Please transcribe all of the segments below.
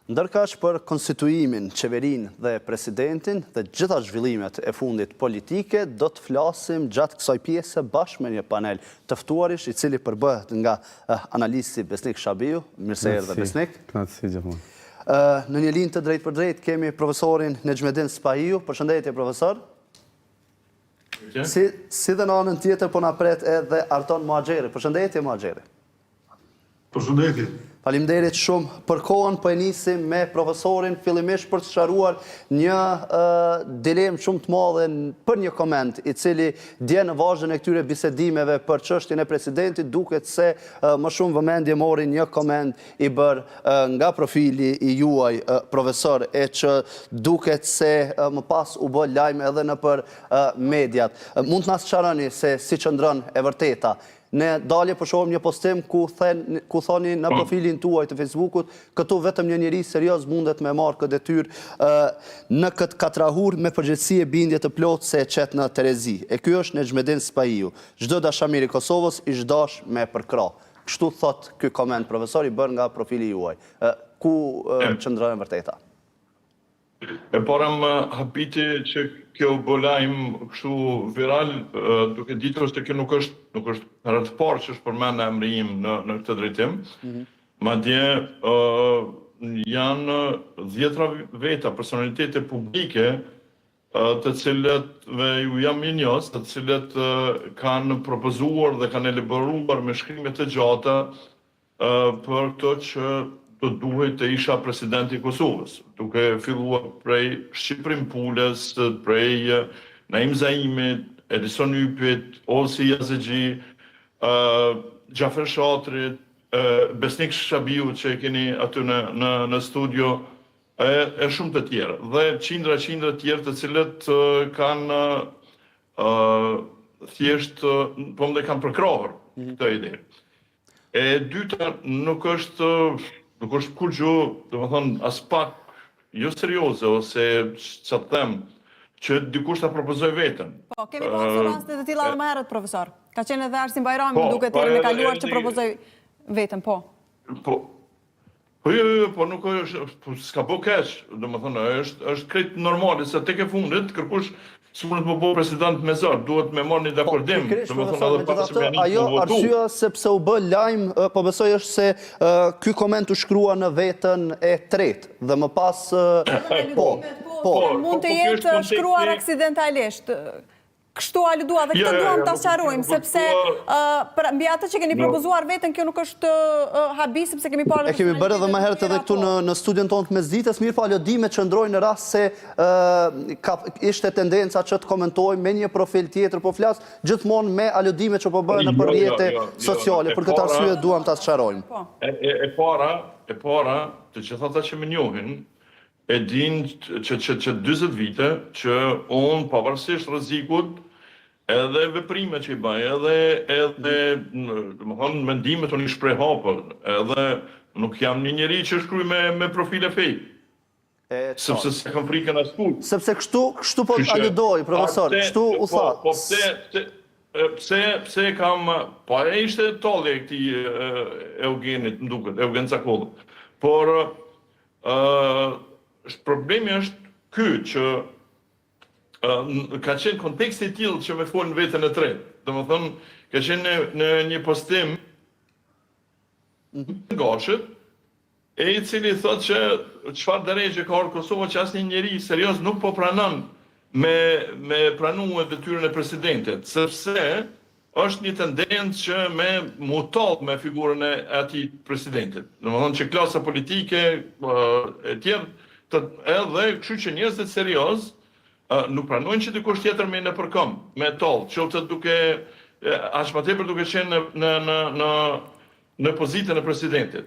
Ndërkaq për konstituimin, qeverinë dhe presidentin dhe gjitha zhvillimet e fundit politike, do të flasim gjatë kësaj pjese bashkë me një panel të ftuarish, i cili përbëhet nga analisti Besnik Shabiu. Mirë se erdhe Besnik. Kratësi gjithmonë. Në një linjë të drejtë për drejtë kemi profesorin Nexhmedin Spahiu. Përshëndetje profesor. Si dhe në anën tjetër po na pret edhe Arton Muhaxheri. Përshëndetje Muhaxheri. Përshëndetje. Faleminderit shumë për kohën, po e nisim me profesorin fillimisht për të sqaruar një dilemë shumë të madhe për një koment i cili dje në vazhdën e këtyre bisedimeve për çështjen e presidentit duket se më shumë vëmendje mori një koment i bërë nga profili i juaj profesor e që duket se më pas u bë lajm edhe nëpër mediat. Mund të na sqaroni se si qëndron e vërteta? Ne dalje po shohim një postim ku thoni në profilin tuaj të Facebookut, këtu vetëm një njeri serioz mundet me marrë këtë detyrë në këtë katrahur me përgjegjësi e bindje të plotë se e qet në Terezi. E ky është Nexhmedin Spahiu. Çdo dashamir i Kosovës i zhdash me përkrah. Kështu thot ky koment profesor i bërë nga profili juaj. Ku qëndron e vërteta? E para më hapiti që kjo bëlajm kështu viral, duke ditur se kjo nuk është herë të parë që është përmend emri im në këtë drejtim. Madje janë 10 veta personalitete publike të cilëve ju jam mirënjohës, të cilët kanë propozuar dhe kanë elaboruar me shkrime të gjata për këto që do duhet të isha presidenti i Kosovës, duke filluar prej Shqiprim Pules, prej Naim Zaimit, Edison Ypit, Olsi Yazegji, Gjafer Shatrit, Besnik Shabiu që e keni aty në studio, e shumë të tjerë. Dhe qindra tjerë të cilët kanë thjesht, po më dhe kanë përkrahur këtë ide. E dyta nuk është kur gjë, do më thonë, as pak jo serioze, ose që të them, që dikush të propozoj vetën. Po, kemi pasur raste të tilla edhe më herët, profesor. Ka qenë edhe Arsim Bajrami, duke të herën e kaluar që propozoj vetën, po. Po nuk është, s'ka bo keq, do më thonë, është krejt normale, se tek e fundit, kërkush s'mundet më bo president me zërë, duhet me marrë një dakordim. Ajo arsyeja sepse u bë lajm, po besoj është se ky koment u shkrua në vetën e tretë dhe më pas mund të jetë shkruar aksidentalisht. Kështu aludua dhe këtë duam ta sqarojmë, sepse mbi atë që keni propozuar vetën, kjo nuk është habi, sepse kemi parë... E kemi bërë edhe më herët edhe këtu në studion tonë të mesdites, mirë po aludime që ndrojnë në rast se ishte tendenca që të komentojmë me një profil tjetër, po flas gjithmonë me aludime që po bëhen në rrjete sociale, për këtë arsye duam ta sqarojmë. E para, të gjitha ata që më njohin, e din që 20 vite që unë pavarësisht rrezikut edhe veprime që i bëj, edhe më thonë mendimet unë i shpreh hapur, edhe nuk jam një njeri që shkruaj me profile fake. Sepse se kam frikën askuj. Sepse kështu po aludoj, profesor, kështu u tha. Po pse kam, po e ishte tolli e këtij Eugenit, më duket, Eugen Cakolli. Por problemi është ky që ka qenë konteksti i tillë që me folën vetën e tretë. Domethënë, ka qenë në një postim gashët, e i cili thotë që çfarë drejtë ka orë Kosova që asnjë njeri serioz nuk po pranon me pranuar detyrën e presidentit, sepse është një tendencë që me mutall me figurën e atij presidentit. Domethënë që klasa politike e tjerë edhe kështu që njerëzit serioz nuk pranojnë që dikush tjetër me në përkëm, me toll, qoftë duke aq më tepër duke qenë në pozitën e presidentit.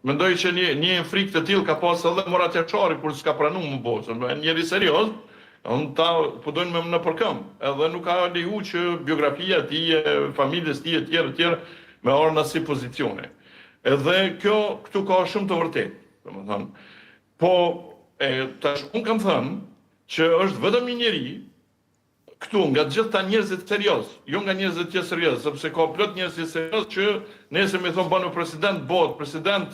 Mendoj që një frikë të tillë ka pas edhe Murat Jaçari kur s'ka pranuar më bosën, njëri serioz, unë ta po dojnë me në përkëm, edhe nuk ka leju që biografia e tij, familjes tij e tjerë me orë në si pozicione. Edhe këtu ka shumë të vërtetë, domethënë. Po, tash unë kam thënë që është vetëm një njeri këtu nga gjithë ta njerëzit serioz, jo nga njerëzit që serioz, sepse ka plot njerëz serioz që nëse më thon banu president, bëhet president,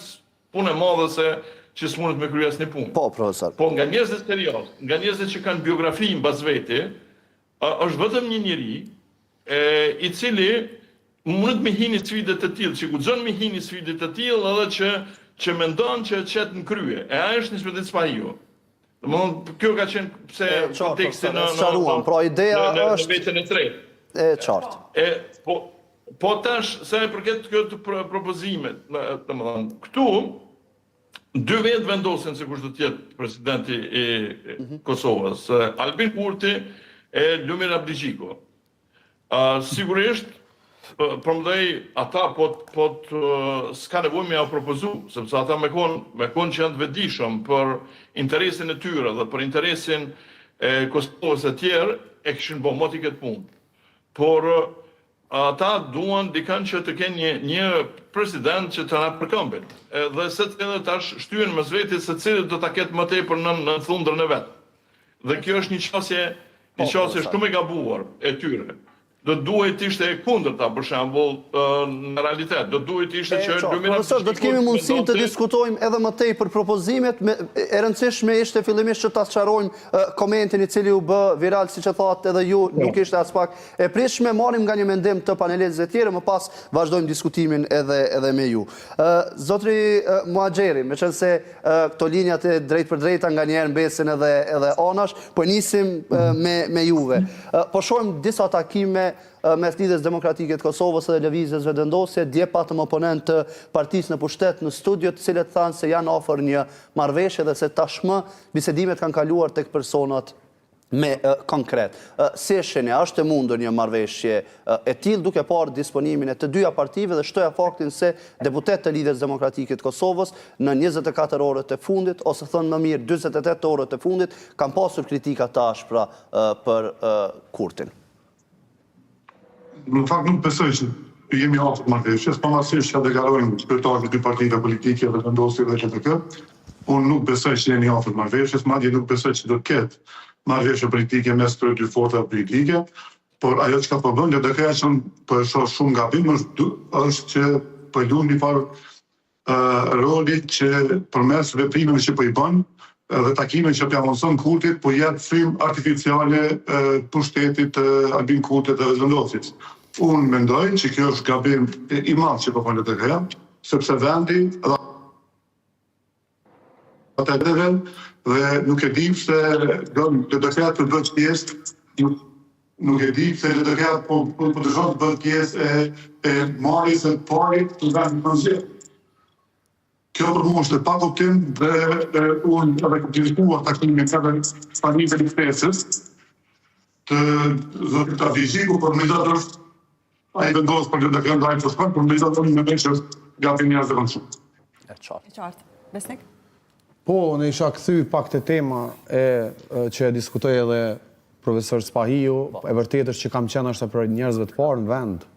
punë e madhe se që s'mundet me kryer asnjë punë. Po, profesor. Po nga njerëzit serios, nga njerëzit që kanë biografi mbas vete, është vetëm një njeri i cili mundet me hini sfide të tillë, që guxon me hini sfide të tillë edhe që mendon që çet në krye. E ai është Nisbet Spahiu. Domthonë kjo ka qenë pse konteksti në pra ideja në është vetën e tretë. e qartë. Po tash sa e përket këtë propozimet, domethënë këtu dy vetë vendosin se kush do të jetë presidenti i Kosovës, Albin Kurti e Lumir Abdixhiku. Sigurisht, përmdhej ata po s'ka nevojë me ja propozu, sepse ata me kon që janë të vetëdijshëm për interesin e tyre dhe për interesin e Kosovës e tjerë, e kishin bërë moti këtë punë. Por ata duan dikën që të kenë një president që të na përkëmbin. Dhe se të edhe tash shtyen mes vetes se cili do ta ketë më tepër në thundrën e vet. Dhe kjo është një qasje shumë e gabuar e tyre. Do duhet ishte e kundërta, për shembull, në realitet. Do duhet ishte që Profesor, do të kemi mundësinë të diskutojmë edhe më tej për propozimet. E rëndësishme ishte fillimisht që ta sqarojmë komentin i cili u bë viral, siç e thatë edhe ju, nuk ishte as pak e pritshme. Marrim nga një mendim të panelistëve të tjerë, më pas vazhdojmë diskutimin edhe me ju. Zotri Muhaxheri, meqense këto linjat e drejt për drejta nganjëherë mbesin edhe anash, po nisim me juve. Po shohim disa takime mes Lidhjes Demokratike të Kosovës dhe lëvizjes vendosje, dje patëm oponent të partisë në pushtet në studio, të cilët thanë se janë afër një marrëveshje dhe se tashmë bisedimet kanë kaluar tek personat me konkret. Si e shihni, është e mundur një marrëveshje e tillë duke parë disponimin e të dyja partive dhe shtoja faktin se deputet të Lidhjes Demokratike të Kosovës në 24 orët e fundit, ose thënë më mirë 48 orët e fundit, kanë pasur kritika të ashpra për Kurtin. Në fakt nuk besoj që jemi afër marrëveshjes, pavarësisht që deklarojnë zyrtarët e dy partive politike dhe vendosjet dhe LDK, unë nuk besoj që jemi afër marrëveshjes, madje nuk besoj që do të ketë marrëveshje politike mes këtyre dy forcave politike, por ajo çka po bën LDK që unë po e shoh shumë gabim është që po luan një farë roli që përmes veprimeve që po i bën dhe takime që pja mundson Kurtit, po jetë frym artificiale pushtetit Albin Kurtit dhe vendosjes. Unë mendoj që kjo është gabim i madh që po bën LDK-ja, sepse vendi dhe nuk e di se LDK-ja të bëhet pjesë, nuk e di se LDK-ja po dëshon të bëhet pjesë e marrjes së parit të vendit mëzjet. Kjo për mua është e pa kuptim dhe unë edhe kuptimizuar takimin me panive të ftesës të zotit Abdixhiku, por megjithatë është ai vendos për të këndë ai fosfat, por megjithatë unë mendoj që gabim i jashtëzakonshëm. E qartë. Besnik? Po, në isha kthy pak të tema që e diskutoj edhe profesor Spahiu, e vërtetë është që kam qenë është për njerëzve të parë në vend,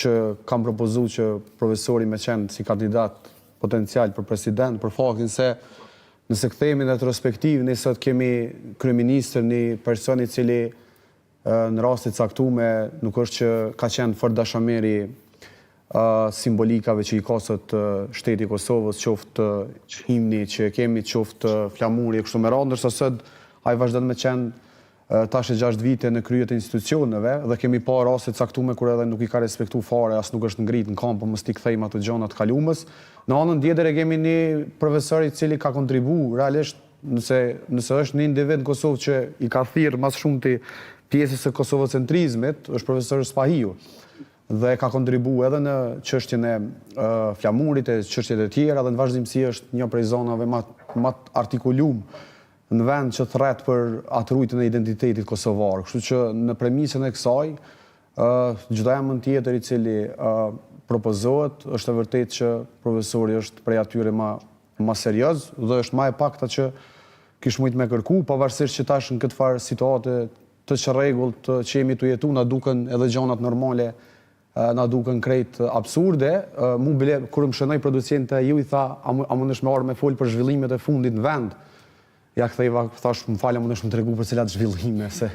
që kam propozuar që profesori me qenë si kandidat potencial për president, për faktin se nëse kthehemi në retrospektiv, ne sot kemi kryeministër, një person i cili në rastet caktuar nuk është që ka qenë fort dashameri simbolikave që i ka sot shteti i Kosovës, qoftë himni që kemi, qoftë flamuri e kështu me radhë, ndërsa sot ai vazhdon me qenë tash e 6 vite në kryet e institucioneve dhe kemi pa raste të caktuara kur edhe nuk i ka respektu fare, as nuk është ngrit në kamp, po mos t'i kthejmë ato gjëra të kalumës. Në anën tjetër e kemi një profesor i cili ka kontribuar realisht, nëse është një individ në Kosovë që i ka thirrë mas shumti pjesës së kosovocentrizmit, është profesor Spahiu. Dhe ka kontribuar edhe në çështjen e flamurit, e çështjet e tjera dhe në vazhdimsi është një prej zonave më artikulum në vend që thret për atërujtjen e identitetit kosovar. Kështu që në premisën e kësaj, çdo emër tjetër i cili propozohet, është e vërtetë që profesori është prej atyre më serioz dhe është më e pakta që kish mujt me kërku, pavarësisht që tash në këtë farë situate të çrregullt që jemi tu jetu, na duken edhe gjonat normale, na duken krejt absurde. Mu bile kur më shënoi producente ju i tha, a mundesh me orë me fol për zhvillimet e fundit në vend? Ja ktheva, thash, më falë, mundesh më tregu për cilat zhvillime, se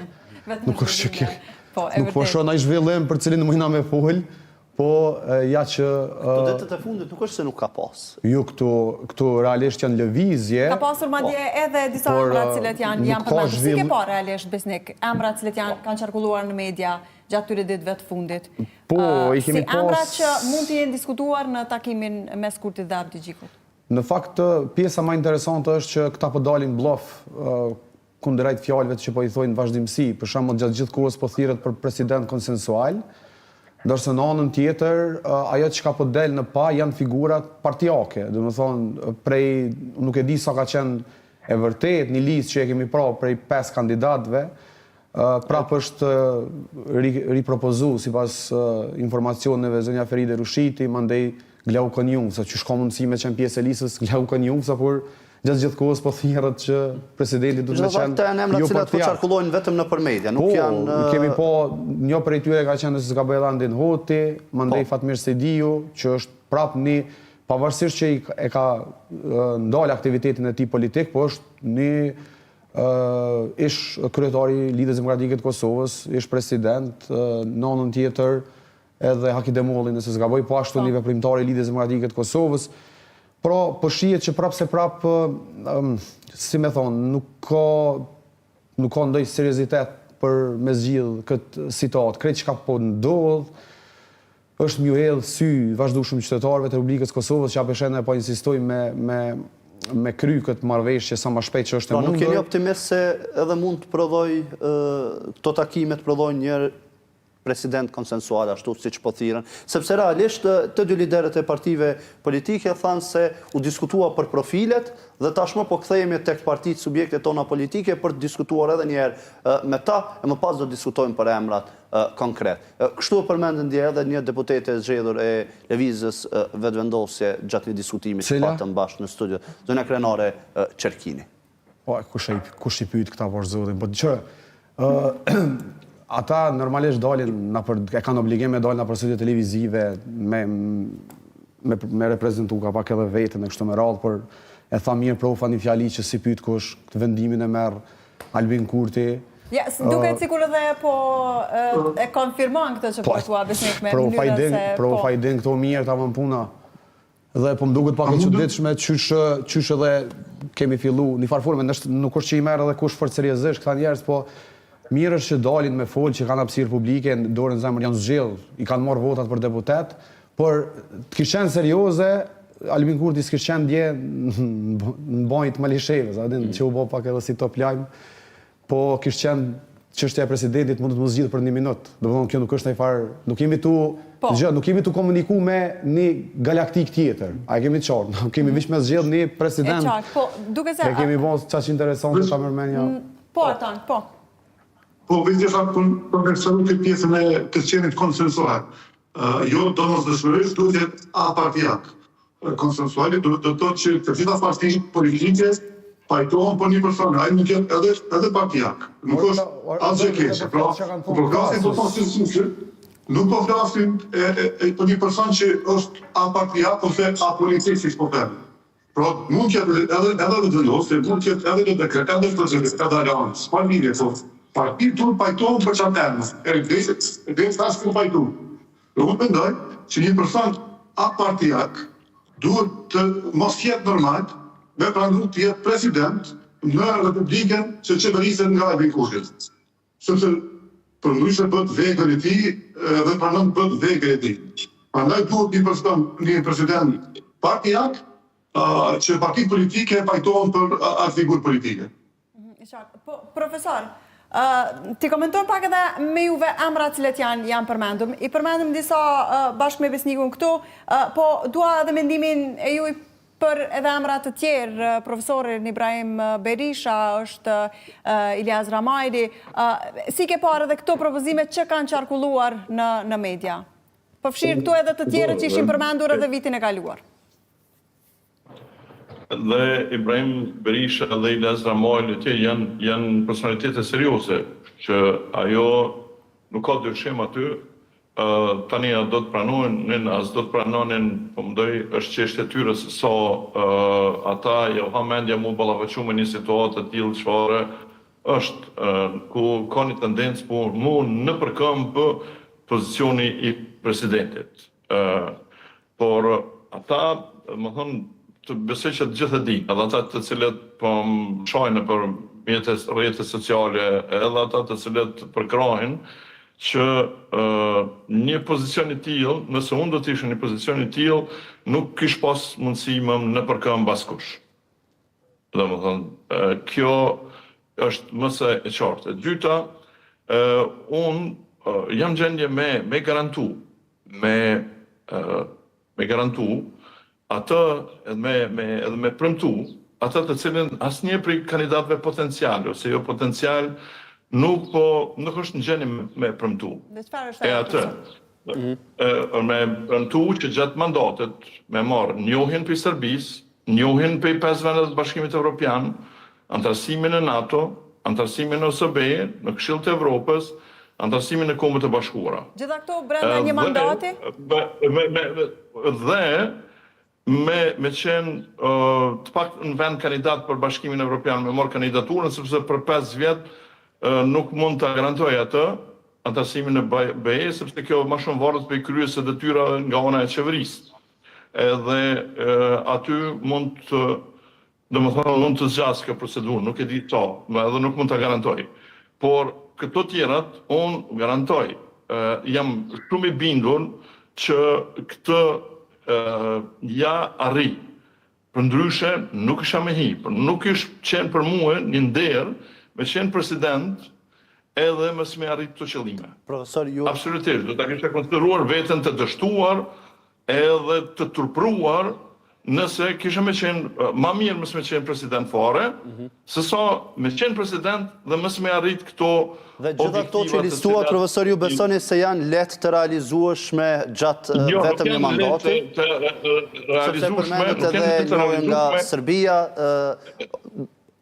nuk është që kjo. Nuk po shoh ndonjë zhvillim për cilin mundna me fol, po ja që... Këto detet e fundit nuk është se nuk ka pas. Ju këtu realisht janë lëvizje. Ka pasur madje edhe disa emra të cilët janë përmendur. Si ke pa realisht Besnik, emra të cilët kanë qarkulluar në media gjatë këtyre ditëve të fundit? Po, i kemi si emra që mund të jenë diskutuar në takimin mes Kurtit dhe Abdi Gjikut? Në fakt, pjesa më interesante është që këta po dalin blof kundërrejt fjalëve që po i thojnë vazhdimsi. Për shembull, gjatë gjithë kohës po thirret për president konsensual, ndërsa në anën tjetër, ajo që ka po del në pa janë figurat partijake. Do të thonë, prej, nuk e di sa ka qenë e vërtet, një listë që e kemi pra prej 5 kandidatëve, prap është ripropozu sipas informacioneve zënja Feride Rushiti, mandej Glau Konjum, sa që shko mundësi me qenë pjesë e listës Glau Konjum, sa kur gjatë gjithë kohës po thirret që presidenti duhet të qenë të janë emra të cilat po qarkullojnë vetëm nëpër media, nuk janë... Kemi po, një prej tyre ka qenë se ka bëjë Landin Hoti, mandej Fatmir Sediu, që është prap një, pavarësisht që e ka ndalë aktivitetin e tij politik, po është një ish kryetari Lidhjes Demokratike të Kosovës, ish president, në anën tjetër edhe Haki Demolli, nëse s'ka bëj, po ashtu një veprimtar i Lidhjes Demokratike të Kosovës. Pra, po shihet që prap se prap, si me thonë, nuk ka ndonjë seriozitet për me zgjidh këtë situatë. Krejt çka po ndodh, është mju hedh sy vazhdueshëm qytetarëve të Republikës Kosovës që apeshene po insistojnë me kry këtë marrëveshje sa më shpejt që është e mundur. Nuk jeni optimist se edhe mund të prodhoj këto takime të prodhojnë një president konsensual, ashtu si që po thiren, sepse realisht të dy liderët e partive politike thanë se u diskutua për profilet dhe tashmë po kthehemi tek partitë subjektet tona politike për të diskutuar edhe njerë me ta, e më pas do të diskutojmë për emrat konkret. Kështu e përmendën dje edhe një deputete zgjedhur e lëvizjes vetëvendosje gjatë një diskutimi që patëm bashkë në studio, zona krenare Qerkini. Po, kush i pyet këta por zotin, po që ata normalisht dalin, e kanë obligim me dalin në përsëritje televizive, me reprezentu ka pak edhe vetën e kështu me radhë, por e tha mirë profa një fjali që si pyet kush këtë vendimin e merr Albin Kurti. Ja, duket sikur edhe po e konfirmon këtë që po thua Besnik me mënyrën se po. Profa i din këto mirë ta vën puna. Dhe po më duket pak e çuditshme qysh edhe kemi fillu një farë forme, nuk është që i merr edhe kush fort seriozisht këta njerëz, po mirë është që dalin me folë që kanë hapësirë publike, në dorën zemër janë zgjidhur, i kanë marrë votat për deputet, por të kishte qenë serioze, Albin Kurti s'kishte qenë dje në banjë të Malishevës, që u bë pak edhe si top lajm, po kishte qenë çështja e presidentit mund të mos zgjidhet për 1 minutë. Domethënë kjo nuk është ai farë, nuk jemi tu komuniku me një galaktik tjetër. A kemi qartë, nuk kemi veç me zgjedh një president. E qartë, po duket se kemi bën çaq interesante ta mërmenja. Po, Artan, po. Po, vizjesha për veçanu këtë pjesën e të qenit konsensual. Jo, domosdoshmërisht duhet jetë apartijak. Konsensuali duhet të thotë që të gjitha partitë politike pajtohen për një person, ai nuk jetë edhe partijak. Nuk është asgjë keqe. Pra, po flasim për konsensusin, nuk po flasim për një person që është apartijak ose apolitik, siç po them. Pra, mund të jetë edhe vendosje, mund të jetë edhe dekret, edhe procedurë, edhe aleancë, pa lidhje sot. Partitë tunë pajtohen për qatë termës, e dhe tash ku pajtohen. Dhe unë mendoj që një person apartijak duhet të mos jetë normal me pranur të jetë president në Republikën që qeveriset nga Albin Kurti. Sepse përndryshe bët vegër e tij dhe pranon bët vegër e tij. Prandaj duhet një president partijak që partitë politike pajtohen për atë figurë politike. Po, profesor, ti komentojmë pak edhe me juve emrat cilët janë përmendum. I përmendëm disa bashkë me Besnikun këtu, po dua edhe mendimin e juaj për edhe emrat të tjerë, profesorin Ibrahim Berisha, është Ilias Ramajli. Si ke parë edhe këto propozime që kanë qarkulluar në media? Përfshirë këtu edhe të tjerë që ishin përmendur edhe vitin e kaluar. Dhe Ibrahim Berisha dhe Ilias Ramajli janë personalitete serioze, që ajo nuk ka dyshim aty, tani a do të pranonin, as do të pranonin, po mendoj është çështje e tyre se sa ata jo hamendja mu ballafaqu me një situatë të tillë çfarë është ku ka një tendencë mu në përkëmbë pozicioni i presidentit. Por ata, më thonë, të besoj që të gjithë e dinë, edhe ata të cilët po më shojnë për rrjetet sociale, edhe ata të cilët përkrahin, që një pozicion i tillë, nëse unë do të isha një pozicion i tillë, nuk kish pas mundësi më në përkëm baskush. Domethënë, kjo është më së e qartë. E dyta, unë jam gjendje me garantu, me garantu atë edhe me premtu, atë të cilin asnjë prej kandidatëve potencial ose jo potencial nuk është në gjendje me premtu. Dhe çfarë është atë? Me premtu që gjatë mandatet me marrë njohjen për Serbisë, njohjen për 5 vendet të Bashkimit Evropian, antarësimin e NATO, antarësimin e OSBE, në Këshillin e Evropës, antarësimin e Kombeve të Bashkuara. Gjitha këto brenda një mandati? Dhe me qenë të pak në vend kandidat për Bashkimin Evropian, me marrë kandidaturën, sepse për 5 vjet nuk mund të garantoj atë, antarësimin e BE, sepse kjo më shumë varet për kryes së detyra nga ana e qeverisë. Edhe aty mund të zgjas kjo procedurë, nuk e di ta, edhe nuk mund të garantoj. Por këto tjerat, unë garantoj, jam shumë i bindur që këtë ja arri. Për ndryshe, nuk isha me hi, nuk ishë qenë për mua një nder me qenë president edhe më s'me arrit të qëllime. Profesor, ju... Absolutisht, do të kisha konsideruar veten të dështuar edhe të turpruar nëse kisha me qenë, ma mirë mësë me qenë president fare, se sa me qenë president dhe mësë me arrit këto dhe gjitha këto që listuat, profesor, ju besoni se janë letë të realizueshme gjatë vetëm një mandati? Sepse përmendet edhe njojë nga Serbia,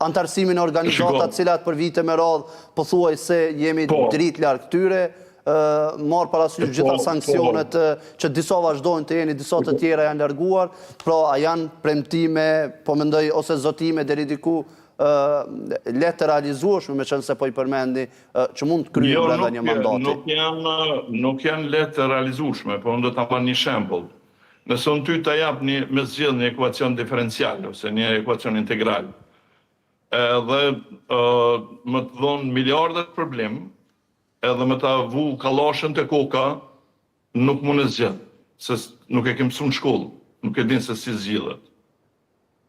antarësimin e organizatat cilat për vite me radhë, pothuaj se jemi dritë larg këtyre, marë parasysh gjitha sankcionet që disa vazhdojnë të jeni, disa të tjera janë larguar, pra a janë premtime, po mendoj, ose zotime deri diku letë të realizueshme, me qenë se po i përmendi që mund të kryejnë brenda një mandati. Nuk janë letë të realizueshme, po unë do ta marr një shembull. Nëse unë ty ta jap me zgjidhje një ekuacion diferencial ose një ekuacion integral, edhe më të dhonë miliardet problem, edhe me ta vu kallashën të koka, nuk mund e zgjidh, se nuk e kem mësuar në shkollë, nuk e din se si zgjidhet.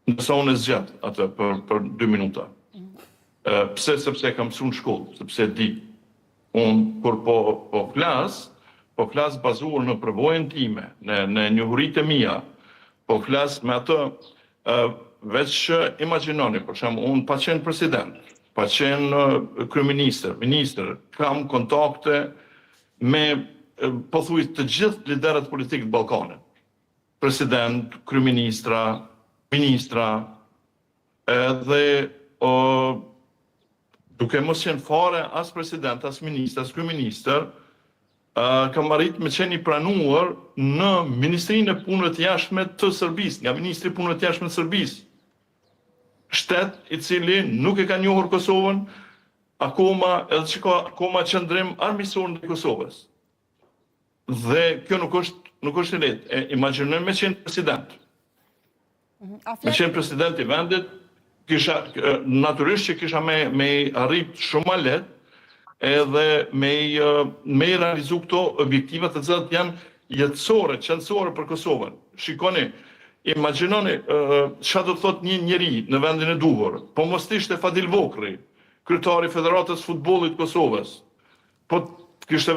Nësa unë e zgjat atë për 2 minuta. Pse? Sepse kam mësuar në shkollë, sepse di. Unë kur po flas bazuar në përvojën time, në njohuritë e mia, po flas me atë, veç imagjinoni, për shembull, unë pa qenë president, pa qenë kryeministër, kam kontakte me pothuajse të gjithë liderët politikë të Ballkanit. President, kryeministra, ministra, edhe duke mos qenë fare as president, as minister, as kryeministër, kam arrit me qenë i pranuar në Ministrinë e Punëve të Jashtme të Serbisë, nga Ministri i Punëve të Jashtme të Serbisë. Shtet i cili nuk e ka njohur Kosovën, akoma edhe që ka akoma qëndrim armiqësor ndaj Kosovës. Dhe kjo nuk është e lehtë. Imagjinojmë me qenë president. Me qenë president i vendit, natyrisht që kisha me arrit shumë ma letë edhe me realizu këto objektivat të cilat janë jetësore, qëndësore për Kosovën. Shikoni, imagjinoni çfarë do të thotë një njeri në vendin e duhur, po mos ishte Fadil Vokri, kryetari i Federatës Futbollit të Kosovës, po kishte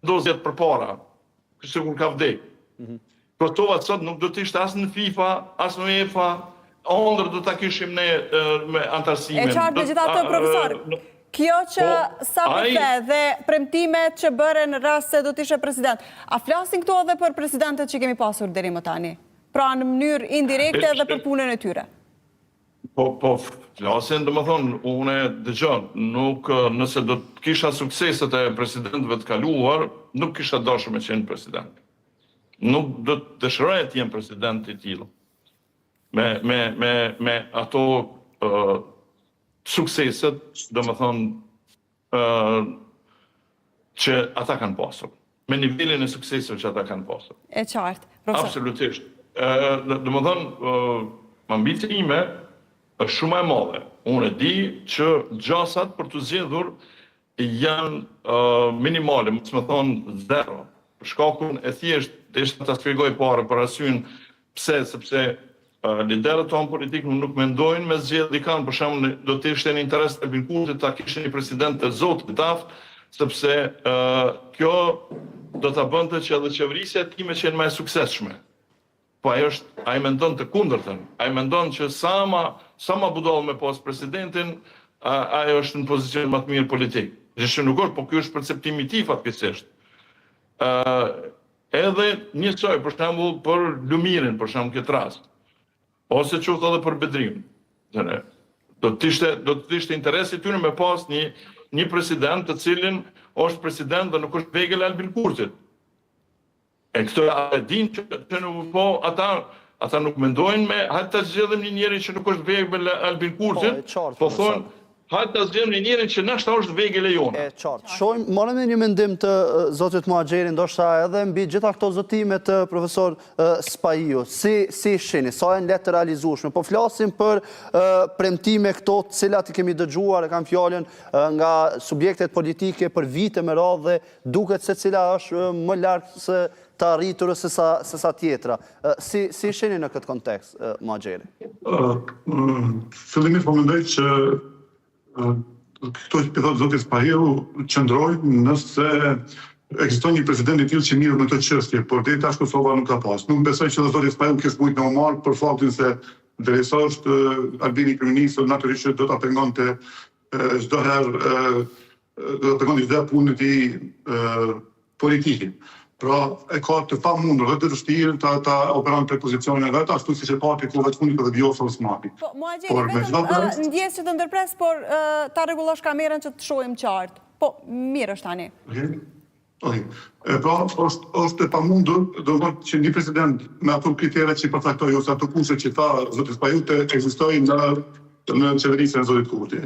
vendosur përpara, kishte kur ka vdek. Kosova sot nuk do të ishte as në FIFA, as në UEFA, ëndër do ta kishim ne me antarësimin. E qartë megjithatë, profesor, kjo që sa po the dhe premtimet që bëren në rast se do të ishe president, a flasin këto edhe për presidentet që kemi pasur deri më tani? Pra në mënyrë indirekte edhe për punën e tyre? Po flasin, domethënë, unë dëgjoj, nuk nëse do të kisha sukseset e presidentëve të kaluar, nuk kisha dashur me qenë president. Nuk do të dëshiroja të jem president i tillë. Me ato sukseset, domethënë, që ata kanë pasur. me nivelin e sukseseve që ata kanë pasur. E qartë. Profesor. Absolutisht. Domethënë, ambita ime është shumë e madhe. Unë e di që gjasat për të zgjedhur janë minimale, mos më thonë zero. Për shkakun e thjesht, desha ta shpjegoj parë për arsyen pse, sepse liderët tonë politikë nuk mendojnë me zgjedhje kanë, për shembull, do të ishte në interes të Albin Kurtit ta kishin një president të zotit Taft, sepse kjo do ta bënte që edhe qeverisja time qenë më e suksesshme. Po ai mendon të kundërtën. Ai mendon që sa ma budall me pas presidentin, ai është në pozicion më të mirë politik. Që nuk është, po ky është perceptimi i tij fatkeqësisht. Edhe njësoj, për shembull, për Lumirin, për shembull këtë rast. Ose qoftë edhe për Bedrin. Do të ishte interesi tyre me pas një president të cilin është president dhe nuk është vegël Albin Kurtit. E këtë e din që nuk po ata nuk mendojnë me hajtë të zgjedhëm një njeri që nuk është vegël Albin Kurtit, po thonë hajtë të zgjedhëm një njeri që nashta është vegël e jona. E qartë. Shojmë, marrëm një mendim të zotit Muhaxheri, ndoshta edhe mbi gjitha këto zotime të profesor Spaiu. Si shini, sa janë letë të realizueshme, po flasim për premtime këto të cilat i kemi dëgjuar, e kam fjalën nga subjektet politike për vite me radhë dhe duket se cila është më larg se të arritur se sa tjetra. Si shini në këtë kontekst, Muhaxheri? Fillimisht po mendoj që këto që thotë zoti Spaiu qëndrojnë nëse ekziston një president i tillë që mirë në këtë çështje, por deri tash Kosova nuk ka pas. Nuk besoj që zoti Spaiu kishte mujt në marr për faktin se derisa është Albini kryeminist, natyrisht do ta pengonte çdo herë do të pengonte çdo punë e tij politike. Pra, e ka të pa mundur dhe të vështirë ta operon për pozicionin e vetë, ashtu si që pati ku vetë fundit dhe Vjosa Osmani. Po, Muhaxheri, vetëm ndjes që të ndërpres, por ta rregullosh kamerën që të shohim qartë. Po, mirë është tani. Pra, është e pa mundur, do të thotë që një president me ato kriteret që i përcaktoi ose ato kushte që tha zoti Spaiu të ekzistojë në qeverisën e zotit Kurti.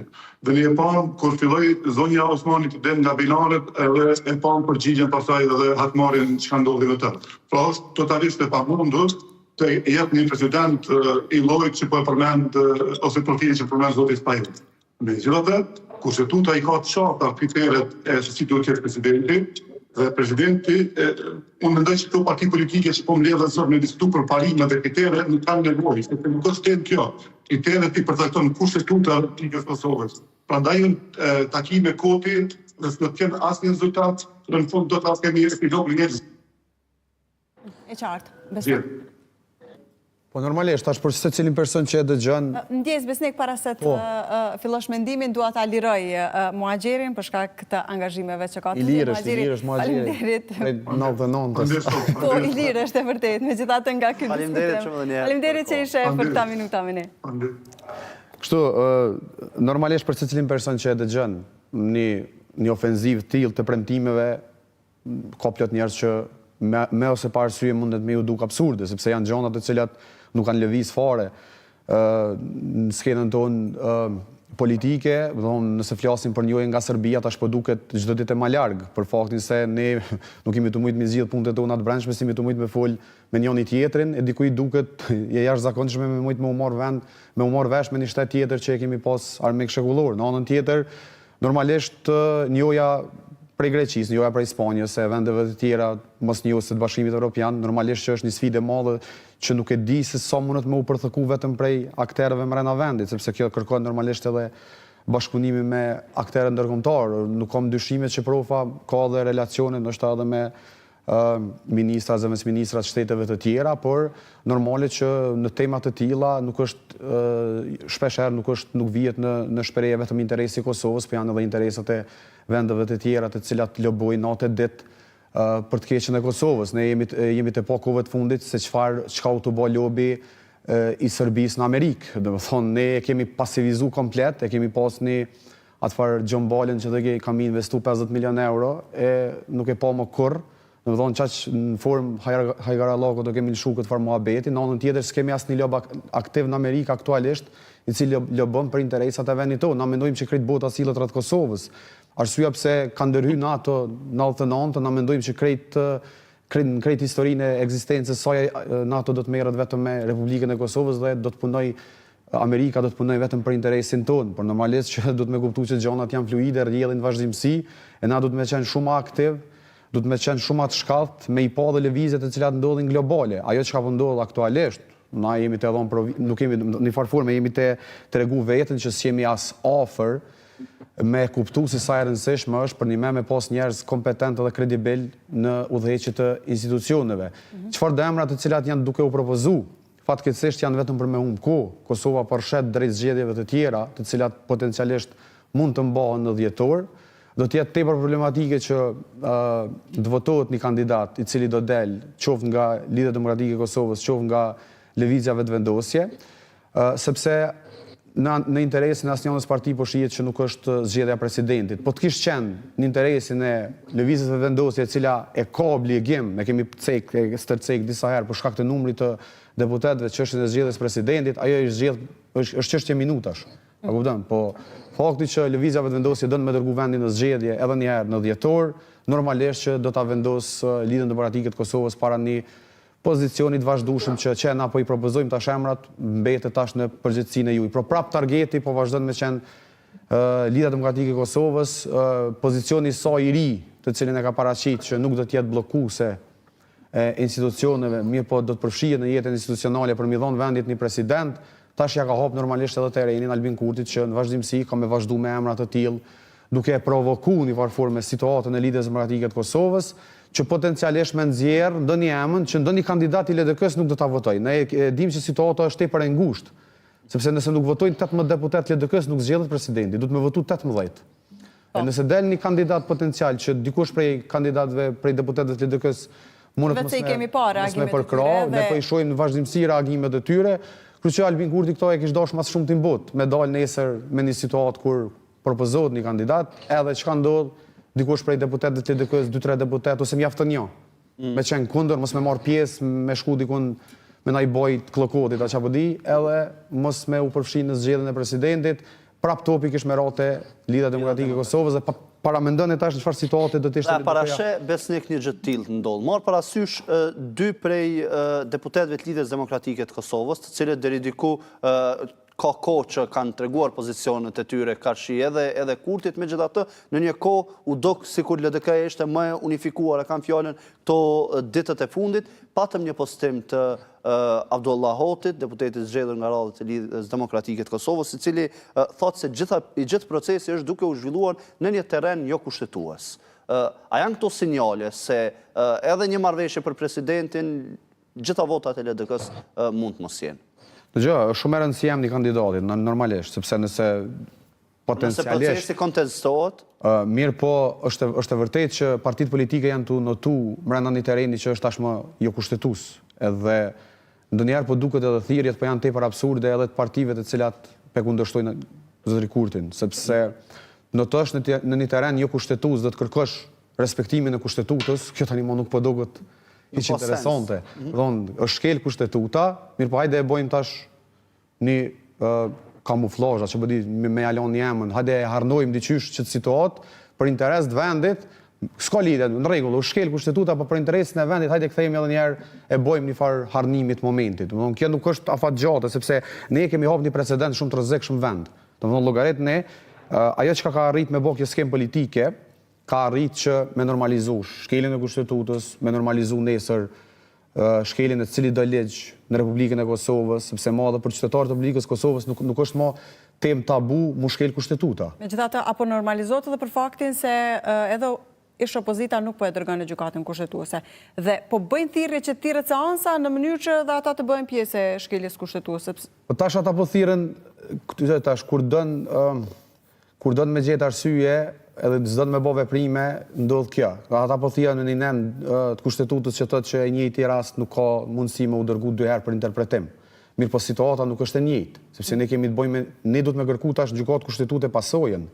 Dhe ne e pam, kur filloi zonja Osmani të del nga bilaret, edhe e pam përgjigjen pasaj dhe hatmarrjen që ka ndodhi me të. Pra është totalisht e pamundur të jetë një president i llojit që po e përmend ose profili që përmend zoti Spaiu. Megjithatë, kushtetuta i ka të qarta kriteret e se si duhet të jetë presidenti, dhe presidenti, unë mendoj që këto parti politike që po mbledhen sot në diskutu për parimet dhe kriteret nuk kanë nevojë, sepse nuk është temë kjo. Kriteret i përcakton kushtetuta e Republikës Kosovës. Prandaj takime koti, nëse do të kenë asnjë rezultat, në fund do të kemi epilog njerëz. E qartë, besoj. Po normalisht, tash për secilin person që e dëgjon. Ndjes Besnik, para se të fillosh mendimin, dua ta liroj Muhaxherin për shkak të angazhimeve që ka të I lirë është Muhaxheri. Faleminderit. 99. Po, i lirë është e vërtet, megjithatë nga ky diskutim. Faleminderit që ishe për këta minuta me ne. Kështu, normalisht për secilin person që e dëgjon një ofenziv tillë të premtimeve, ka plot njerëz që me ose pa arsye mundet me ju duk absurde, sepse janë gjëra të cilat nuk kanë lëviz fare në skenën tonë politike, nëse flasim për njëjë nga Serbia, tash po duket çdo ditë më larg, për faktin se ne nuk kemi të mujt me zgjidh punët tona të brendshme, si me të mujt me fol me njëri tjetrin, e dikujt duket jashtëzakonshme me mujt me u marr vend, me u marr vesh me një shtet tjetër që e kemi pas armik shekullor. Në anën tjetër, normalisht njëja prej Greqisë, njëja prej Spanjës, e vendeve të tjera mos njohëse të Bashkimit Evropian, normalisht që është një sfidë e madhe që nuk e di se sa mundet me u përthëku vetëm prej akterëve mbrenda vendit, sepse kjo kërkon normalisht edhe bashkëpunimi me akterë ndërkombëtar. Nuk kam dyshime që profa ka edhe relacione ndoshta edhe me ministrat dhe mes ministrat shteteve të tjera, por normale që në tema të tilla nuk është shpeshherë nuk vihet në shprehje vetëm interesi i Kosovës, por janë edhe interesat e vendeve të tjera të cilat lobojnë natë ditë për të keqen e Kosovës. Ne jemi të pa kohëve të fundit se çka u të bë lobi i Serbisë në Amerikë. Domethënë ne e kemi pasivizuar komplet, e kemi pas një atëfar John Biden që kam investu 50 milion euro e nuk e pa më kurrë. Domethënë çaq në formë hajgarallako do kemi lëshu këtë farë muhabeti, në anën tjetër s'kemi asnjë lob aktiv në Amerikë aktualisht, i cili lobon për interesat e vendit tonë. Na mendojmë që krejt bota sillet rreth Kosovës. Arsyeja pse ka ndërhyr NATO në 99, na mendojmë që krejt historinë e ekzistencës saj NATO do të merret vetëm me Republikën e Kosovës dhe do të punoj Amerika do të punoj vetëm për interesin tonë, por normalisht që do të me kuptu që gjonat janë fluide, rrjedhin vazhdimsi, e na do të me qenë shumë aktiv, do të me qenë shumë atë shkallët me i pa dhe lëvizjet e cilat ndodhin globale. Ajo që ka ndodhur aktualisht, na jemi të edhon, nuk jemi në farforme, jemi të regu vetën që s'jemi as offer me kuptu se sa e rëndësishme është për një me pas njerëz kompetent dhe kredibil në udhëheqje të institucioneve. Çfarë do emrat të cilat janë duke u propozu? Fatkeqësisht janë vetëm për me humbë kohë. Kosova përshet drejt zgjedhjeve të tjera, të cilat potencialisht mund të mbahen në dhjetor. Do të jetë tepër problematike që të votohet një kandidat i cili do del qoftë nga Lidhja Demokratike e Kosovës, qoftë nga lëvizja vetëvendosje, sepse në interesin e asnjënës parti po shihet që nuk është zgjedhja e presidentit. Po të kishte qenë në interesin e lëvizjes vetëvendosje e cila e ka obligim, ne kemi stërcek disa herë për shkak të numrit të deputetëve çështjen e zgjedhjes presidentit, ajo është çështje minutash. A kupton? Po fakti që lëvizja vetëvendosje do të më dërgu vendin në zgjedhje edhe një herë në dhjetor, normalisht që do ta vendos Lidhjen Demokratike të Kosovës para një pozicionit vazhdueshëm që na po i propozojmë tash emrat mbetet tash në përgjithësinë e juaj. Por prap targeti po vazhdon me qenë Lidhja Demokratike e Kosovës, pozicioni i saj i ri, të cilin e ka paraqitur që nuk do të jetë bllokuese e institucioneve, mirë po do të përfshihet në jetën institucionale për mi dhënë vendit një president, tash ja ka hap normalisht edhe terrenin Albin Kurtit që në vazhdimsi ka me vazhdu me emra të tillë, duke provokuar në farforme situatën e Lidhjes Demokratike të Kosovës, që potencialisht me nxjerr ndonjë emër që ndonjë kandidat i LDK-s nuk do ta votojë. Ne e dimë që situata është tepër e ngushtë, sepse nëse nuk votojnë 18 deputet LDK-s nuk zgjedhet presidenti, duhet me votu 18. E nëse del një kandidat potencial që dikush prej kandidatëve prej deputetëve të LDK-s mos me përkra, ne po i shohim në vazhdimsi reagimet e tyre. Kështu që Albin Kurti këto e kishte dashur mas shumë timbut, me dal nesër me një situatë kur propozohet një kandidat, edhe çka ndodh, dikush prej deputetëve të LDK-s, 2-3 deputet ose mjafton një. Me qenë kundër, mos me marr pjesë, me shku dikun me ndaj boj të kllokotit, atë çapo di, edhe mos me u përfshi në zgjedhjen e presidentit, prap topi kish me rate Lidhja Demokratike e Kosovës dhe paramendon e tash në çfarë situate do të ishte. Parashe Besnik një gjë të tillë të ndodh. Marr parasysh dy prej deputetëve të Lidhjes Demokratike të Kosovës, të cilët deri diku ka kohë që kanë treguar pozicionet e tyre karshi edhe Kurtit, megjithatë në një kohë u dok sikur LDK ishte më unifikuar, e kam fjalën këto ditët e fundit, patëm një postim të Abdullah Hotit, deputeti zgjedhur nga radhët e Lidhjes Demokratike të Kosovës, i cili thotë se gjithë procesi është duke u zhvilluar në një terren jo kushtetues. A janë këto sinjale se edhe një marrëveshje për presidentin, gjitha votat e LDK-s mund të mos jenë? Dëgjoj, është shumë e rëndësishme emri i kandidatit, normalisht, sepse nëse potencialisht nëse procesi kontestohet, mirë po është e vërtetë që partitë politike janë të notu brenda një terreni që është tashmë jo kushtetues, edhe ndonjëherë po duket edhe thirrjet po janë tepër absurde edhe të partive të cilat kundërshtojnë zotëri Kurtin, sepse notosh në një terren jo kushtetues do të kërkosh respektimin e kushtetutës, kjo tani nuk po duket hiç interesante. Është shkel kushtetuta, mirë po hajde e bëjmë tash një kamuflazh, që bëdi me jalon një emën, hajde e harnojmë diqysh që të situatë për interes të vendit, s'ka lidhje, në rregull, u shkel kushtetuta, po për interesin e vendit, hajde kthehemi edhe një herë e bëjmë një farë harnimit momentit. Kjo nuk është afatgjatë, sepse ne kemi hapur një precedent shumë të rrezikshëm vend. Domethënë llogarit ne, ajo që ka arrit me bë kjo skem politike, ka arrit që me normalizu shkeljen e kushtetutës, me normalizu nesër shkeljen e cili do ligj në Republikën e Kosovës, sepse madhe për qytetarët e Republikës Kosovës nuk është më temë tabu mu shkel kushtetuta. Megjithatë, apo normalizohet edhe për faktin se edhe ish opozita nuk po e dërgon në gjykatën kushtetuese. Dhe po bëjnë thirrje që të tjerët seansa në mënyrë që dhe ata të bëjnë pjesë e shkeljes kushtetuese. Po tash ata po thirren tash kur don me gjetë arsye edhe çdo të më bëj veprime, ndodh kjo. Ata po thirrën në një nend të kushtetutës që thotë që e njëjti rast nuk ka mundësi me u dërgu 2 herë për interpretim. Mirë po situata nuk është e njëjtë, sepse ne kemi të bëjmë ne duhet me kërku tash gjykatë kushtetuese pasojën.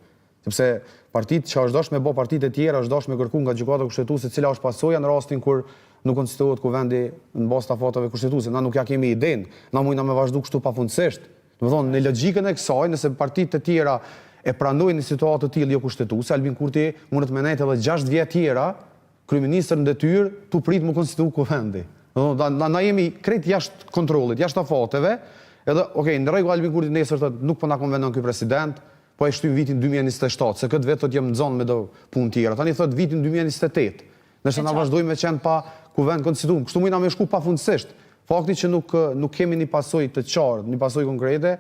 Sepse partitë që është dashur me bë partitë e tjera është dashur me kërku nga gjykata kushtetuese cila është pasoja në rastin kur nuk konsiderohet kuvendi në bazë të afatave kushtetuese. Na nuk ja kemi idenë, na mundna me vazhdu kështu pafundësisht. Domethënë në logjikën e kësaj, nëse partitë e tjera e pranojnë një situatë të tillë jo kushtetuese, Albin Kurti mundet me nejtë edhe 6 vjet tjera, kryeministër në detyrë, tu prit më konstituu kuvendi. Na jemi krejt jashtë kontrollit, jashtë afateve, edhe, në rregull Albin Kurti nesër thotë nuk po na konvenon ky president, po e shtym vitin 2027, se këtë vetë thotë jam nxon me do punë tjera. Tani thotë vitin 2028, nëse na vazhdojmë me qenë pa kuvend konstituum. Kështu mujna me shku pafundësisht. Fakti që nuk kemi një pasojë të qartë, një pasojë konkrete,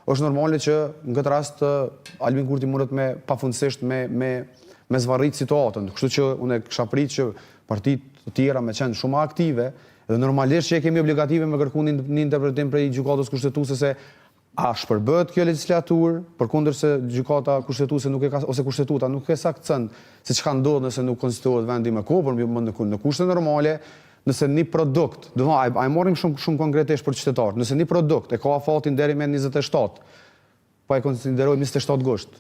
është normale që në këtë rast Albin Kurti mundet me pafundësisht me zvarrit situatën. Kështu që unë kisha prit që partitë të tjera me qenë shumë aktive, dhe normalisht që e kemi obligative me kërku një interpretim prej gjykatës kushtetuese se a shpërbëhet kjo legjislaturë, përkundër se gjykata kushtetuese ose kushtetuta nuk e saktëson se çka ndodh nëse nuk konstituohet vendi me kohë, por në kushte normale, nëse një produkt, do të thonë, ai marrim shumë konkretisht për qytetarët, nëse një produkt e ka afatin deri me 27, po e konsiderojmë 27 gusht.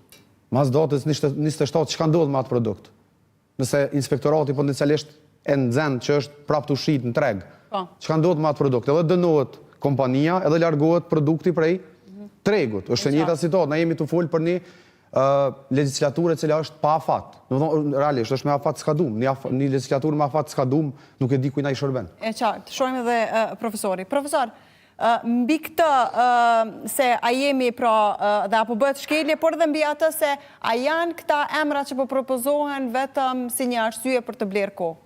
Mas datës 27 çka ndodh me atë produkt? Nëse inspektorati potencialisht e nxen që është prapë të ushit në treg, çka ndodh me atë produkt? Edhe dënohet kompania, edhe largohet produkti prej tregut. Është e njëjta situatë, na jemi të fol për një legjislaturë e cila është pa afat. Do të thonë realisht është me afat skadum. Një legjislaturë me afat skadum nuk e di ku na i shërben. E qartë, shohim edhe profesori. Profesor, mbi këtë se a jemi dhe apo bëhet shkelje, por edhe mbi atë se a janë këta emrat që po propozohen vetëm si një arsye për të blerë kohë?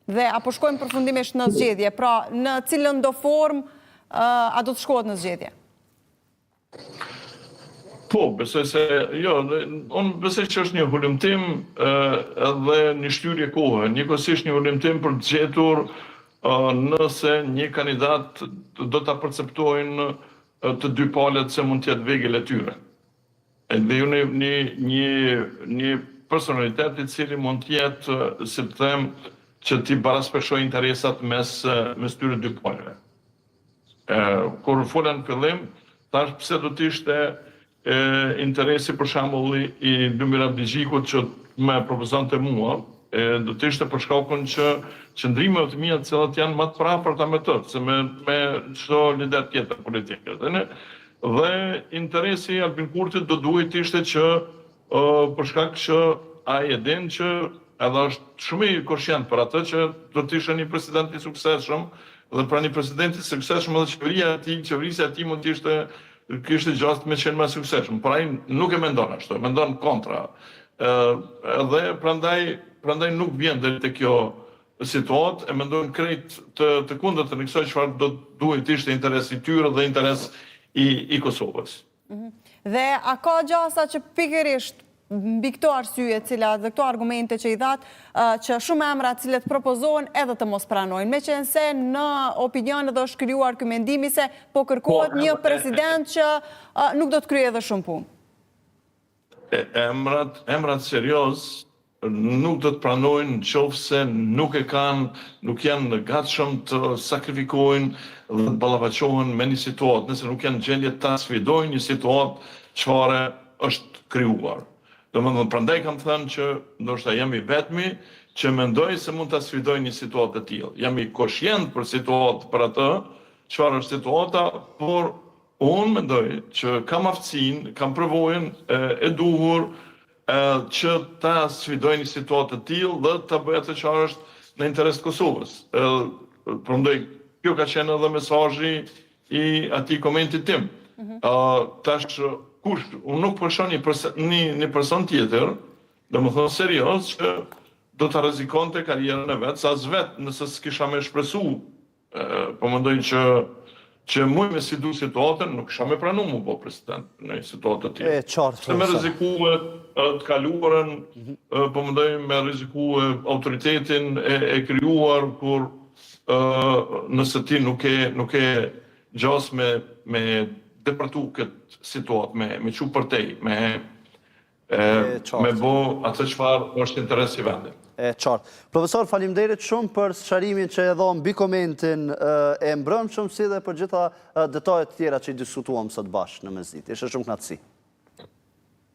Dhe apo shkojmë përfundimisht në zgjedhje, pra në cilën do formë a do të shkohet në zgjedhje? Po, besoj se, unë besoj që është një hulumtim edhe një shtyrje kohë, njëkohësisht një hulumtim për të gjetur nëse një kandidat do të perceptojnë të dy palët se mund t'jetë vegël e tyre. Dhe ju një personalitet i cili mund t'jetë, si të them, që t'i baraspeshoj interesat mes tyre dy palëve. Kur folën në fillim, thash pse do t'ishte interesi për shembull i Lumir Abdigjikut që më propozonte mua, do të ishte për shkakun që qëndrimet e mia të cilat janë më të praparta me të, se me çdo lider tjetër politik. Dhe interesi i Albin Kurtit do duhet ishte që për shkak që ai e din që edhe është shumë i koshient për atë që do të ishte një president i suksesshëm, dhe pra një president i suksesshëm edhe qeverisja e tij mund të ishte kishte gjastë me qenë më suksesshëm, por ai nuk e mendon ashtu, mendon kontra. Dhe prandaj nuk vjen deri te kjo situatë, e mendojnë krejt të kundërtën e kësaj çfarë do duhet ishte interes i tyre dhe interes i Kosovës. Dhe a ka gjasa që pikërisht mbi këto arsye, dhe këto argumente që i thatë, që shumë emra cilët propozohen edhe të mos pranojnë, me qenë se në opinion edhe është krijuar ky mendimi se po kërkohet një president që nuk do të kryejë edhe shumë punë. Emrat serioz nuk do të pranojnë nëse nuk janë në gatshëm të sakrifikojnë dhe të ballafaqohen me një situatë, nëse nuk janë gjendje ta sfidojnë një situatë çfarë është krijuar. Domethënë, prandaj kam thënë që ndoshta jam i vetmi që mendoj se mund ta sfidoj një situatë të tillë. Jam i koshient për situatë, për atë çfarë është situata, por unë mendoj që kam aftësinë, kam përvojën e duhur që ta sfidoj një situatë të tillë dhe ta bëj atë çfarë është në interes të Kosovës. Prandaj kjo ka qenë edhe mesazhi i atij komentit tim. Tash unë nuk po shoh një person tjetër, domethënë serioz, që do ta rrezikonte karrierën e vet, sa as vet nëse s'kisha më shpresu, po mendoj që mua me si du situatën, nuk kisha më pranuar më po president në një situatë të tillë. Se me rrezikue të kaluarën, po mendoj me rrezikue autoritetin e krijuar kur nëse ti nuk e gjas me depërtu këtë situatë, me çu përtej, me bo atë çfarë është interesi i vendit. E qartë. Profesor, faleminderit shumë për sqarimin që e dha mbi komentin e mbrëmshëm, si dhe për gjitha detajet tjera që i diskutuam sot bashkë në mesditë. Ishte shumë kënaqësi.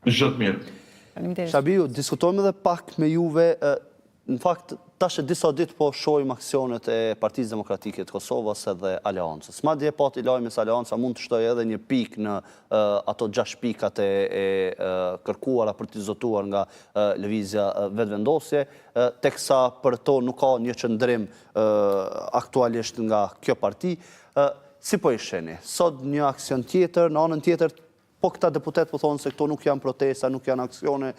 Gjithë mirë. Shabiu, diskutojmë edhe pak me juve, në fakt tash e disa ditë po shohim aksionet e Partisë Demokratike të Kosovës edhe Aleancës. Madje pati lajmi se Aleanca mund të shtojë edhe një pikë në ato 6 pikat e kërkuara për të zotuar nga lëvizja vetëvendosje, teksa për to nuk ka një qëndrim aktualisht nga kjo parti. Si po i sheni? Sot një aksion tjetër, në anën tjetër, po këta deputet po thonë se këto nuk janë protesta, nuk janë aksione,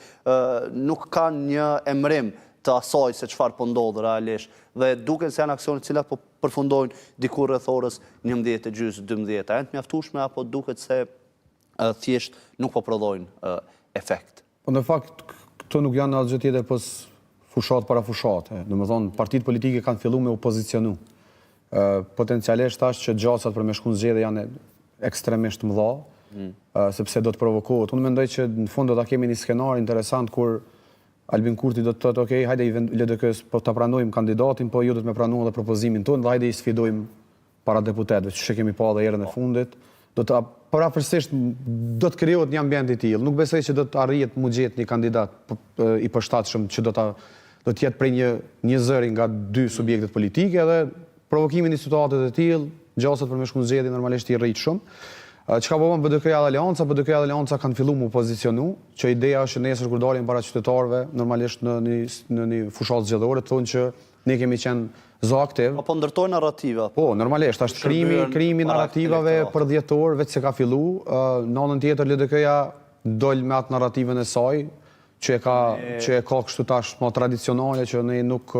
nuk kanë një emrim të asaj se çfarë po ndodh realisht, dhe duken se janë aksione të cilat po përfundojnë diku rreth orës 11:30, 12. A janë të mjaftueshme apo duket se thjesht nuk po prodhojnë efekt? Po në fakt këto nuk janë asgjë tjetër pas fushat para fushate. Domethënë partitë politike kanë filluar me opozicionu. Potencialisht tash që gjasat për me shku në zgjedhje janë ekstremisht mëdha, sepse do të provokohet. Unë mendoj që në fund do ta kemi një skenar interesant kur Albin Kurti do të thotë, "Ok, hajde LDK-s po ta pranojmë kandidatin, po ju do të më pranoni edhe propozimin tonë, dhe hajde i sfidojmë para deputetëve, që kemi pa edhe herën e fundit." Do të parafërsisht do të krijohet një ambient i tillë. Nuk besoj që do të arrihet mu gjetë një kandidat i përshtatshëm që do të jetë prej një zëri nga 2 subjektet politike, edhe provokimi në situatet e tillë, gjasat për me shku në zgjedhje normalisht i rrit shumë. Çka po bën BDK-ja dhe Aleanca? BDK-ja dhe Aleanca kanë filluar me opozicionu, që ideja është nesër kur dalin para qytetarëve, normalisht në një fushatë zgjedhore, thonë që ne kemi qenë zo aktiv. Apo ndërtojnë narrativa. Po, normalisht, është krimi narrativave për 10 orë, veç se ka fillu. Në anën tjetër LDK-ja dol me atë narrativën e saj, që e ka kështu tash më tradicionale, që ne nuk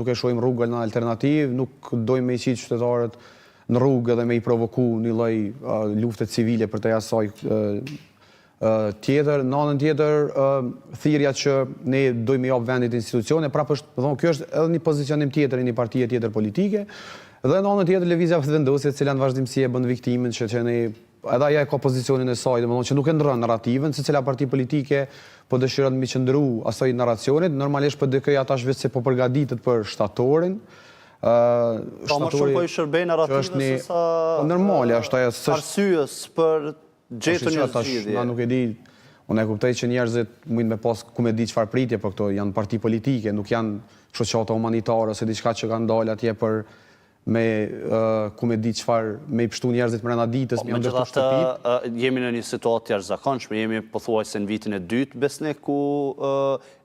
e shohim rrugën në alternativë, nuk dojmë me i qitë qytetarët në rrugë edhe me i provoku një lloj lufte civile për të asaj tjetër. Në anën tjetër, thirrja që ne dojmë jap vendit institucione, prapë është, kjo është edhe një pozicionim tjetër i një partie tjetër politike, dhe në anën tjetër lëvizja vetëvendosje, e cila në vazhdimsi e bën viktimën që ne edhe ajo e ka pozicionin e saj, domethënë që nuk e ndron narrativën, se cila parti politike po dëshiron të qëndru asaj narracionit. Normalisht PDK-ja tash vetë se po përgatitet për shtatorin. Ka më shumë po i shërbej narrativës se sa normale është ajo arsyes për gjetën një zgjidhje. Na nuk e di. Unë e kuptoj që njerëzit mund me pas ku me di çfarë pritje, por këto janë parti politike, nuk janë shoqata humanitare ose diçka që kanë dalë atje për me ku me di çfarë, me i pështu njerëzit brenda ditës, me ndërtu shtëpitë. Jemi në një situatë jashtëzakonshme, jemi pothuajse në vitin e dytë besnik ku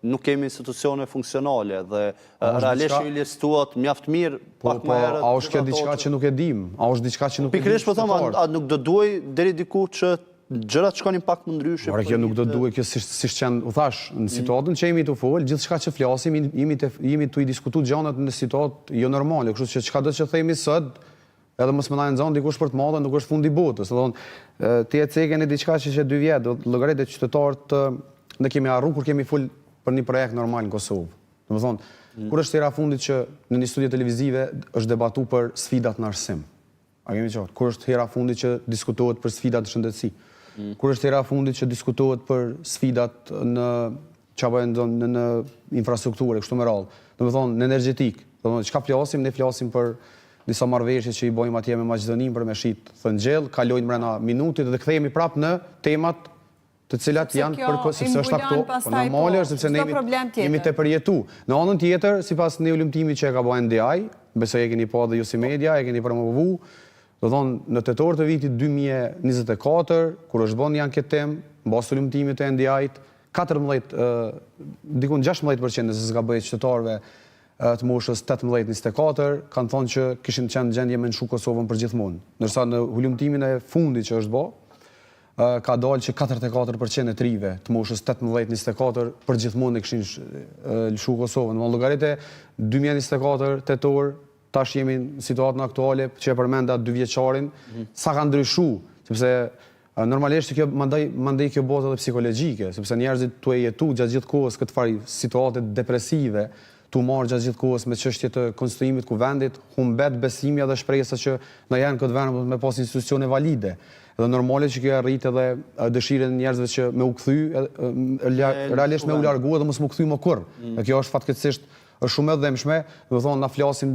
nuk kemi institucione funksionale dhe realisht i listuat mjaft mirë pak më herët. A është kjo diçka që nuk e dim? A është diçka që nuk e dim? Pikërisht po them, a nuk do duaj deri diku që gjërat shkonin pak më ndryshe. Por kjo nuk do duhet, kjo siç qenë, u thash, në situatën që jemi të folë, gjithçka që flasim, jemi të i diskutuar gjanat në situatë jo normale, kështu që çka do të themi sot, edhe mos më na nxon dikush për të madhe, nuk është fundi i botës. Do thonë, ti e cekën diçka që 2 vjet, do llogaritë qytetarët ne kemi harruar kur kemi fol për një projekt normal në Kosovë. Domethënë, kur është hera fundit që në një studio televizive është debatuar për sfidat në arsim. A kemi qenë? Kur është hera fundit që diskutohet për sfidat në shëndetësi? Kur është hera fundit që diskutohet për sfidat në infrastrukturë, kështu me radhë. Domethënë në energjetik. Domethënë çka flasim, ne flasim për disa marrëveshje që i bëjmë atje me Maqedoninë për me shit thëngjell, kalojnë brenda minutit dhe kthehemi prapë në temat të cilat janë për sepse është akto, po normale është sepse ne jemi të përjetu. Në anën tjetër, sipas një ulëmtimi që e ka bërë NDI, besoj e keni pa dhe ju si media, e keni promovu. Do thonë, në tetor të vitit 2024, kur është bën një anketim, mbas ulëmtimit të NDI-t, 16% nëse s'ka bëjë qytetarëve të moshës 18-24 kanë thonë që kishin qenë gjendje me nshu Kosovën për gjithmonë. Ndërsa në ulëmtimin e fundit që është bë, ka dalë që 44% e trive të moshës 18-24 për gjithmonë e kishin lëshu Kosovën. Në llogaritë 2024 tetor, tash jemi në situatën aktuale që e përmenda 2 vjeçarin, sa ka ndryshu, sepse normalisht kjo mandej kjo botë edhe psikologjike, sepse njerëzit tu e jetu gjatë gjithë kohës këtë farë situate depresive, tu marrë gjatë gjithë kohës me çështje të konstituimit ku vendit, humbet besimja dhe shpresa që na janë këtë vend me pas institucione valide. Dhe normale që kjo arrit edhe dëshirën e njerëzve që me u kthy, realisht me u largu edhe mos më kthy më kurrë. Kjo është fatkeqësisht është shumë e dhëmshme, do të thonë na flasim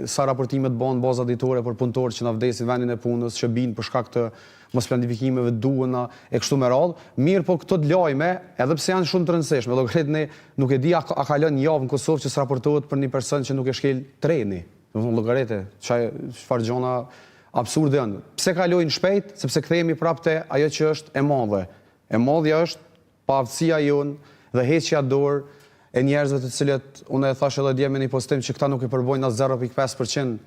sa raportimet bëhen baza ditore për punëtorë që na vdesin vendin e punës, që binë për shkak të mos planifikimeve duhena e kështu me radhë. Mirë, po këto lajme, edhe pse janë shumë të rëndësishme, llogarit ne nuk e di a ka lënë një javë në Kosovë që s'raportohet për një person që nuk e shkel treni. Do të thonë llogaritë, çfarë gjona absurde janë. Pse kalojnë shpejt? Sepse kthehemi prapë te ajo që është e madhe. E madhja është paaftësia jonë dhe heqja dorë e njerëzve të cilët unë e thash edhe dje me një postim që këta nuk e përbojnë as 0.5%